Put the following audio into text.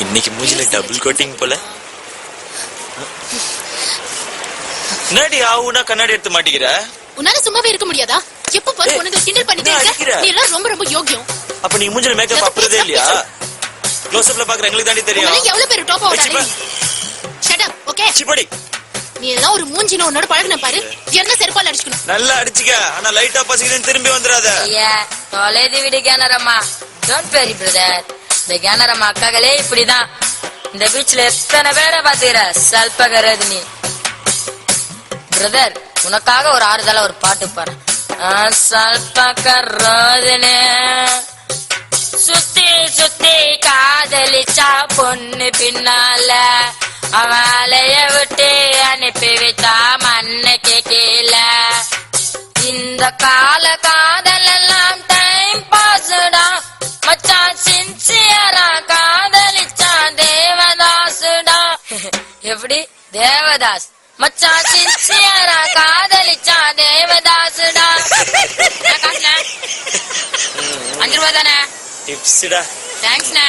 இன்னைக்கு மூஞ்சில double coating போல. என்னடி ஆவுனா கண்ணாடி எடுத்து மாட்டிக்கிற? உன்னால சும்மாவே இருக்க முடியாதா? எப்ப பாரு உனக்கு கிண்டல் பண்ணிட்டே இருக்க. நீ எல்லாம் ரொம்ப ரொம்ப யோகியம். அப்ப நீ மூஞ்சில மேக்கப் அப்புறதே இல்லையா? க்ளோஸ்அப்ல பாக்குற எங்களுக்கு தாண்டி தெரியும். உனக்கு எவ்வளவு பேர் டாப் ஆவுறானே. Shut up, okay? சிப்படி. நீ எல்லாம் ஒரு மூஞ்சின உன்னோட பழகுன பாரு. என்ன செருப்பால அடிச்சுக்கணும். நல்லா அடிச்சுக்க. ஆனா லைட்டா பசிக்குதுன்னு திரும்பி வந்துராத. ஐயா, தொலைதி விடு கேனரம்மா. Don't worry brother. இந்த கேனரம்மா அக்காகளே இப்படிதான். இந்த பீச்ல எத்தனை பேரை பாத்துக்கிற சல்பகரது நீ. பிரதர், உனக்காக ஒரு ஆறுதலா ஒரு பாட்டு பாரு. சல்பகரோதனே சுத்தி சுத்தி காதலிச்சா பொண்ணு பின்னால அவளைய விட்டு அனுப்பி விட்டா மண்ணுக்கு கீழே. இந்த கால காதல் எல்லாம் டைம் பாஸ்டா மச்சான். சின்சியரா காதலிச்சா தேவதாசுடா. எப்படி தேவதாஸ் மச்சான்? சின்சியரா காதலிச்சா தேவதாசுடா. 5 ரூபா தானே? டிப்ஸ்டா. தேங்க்ஸ்ண்ணே.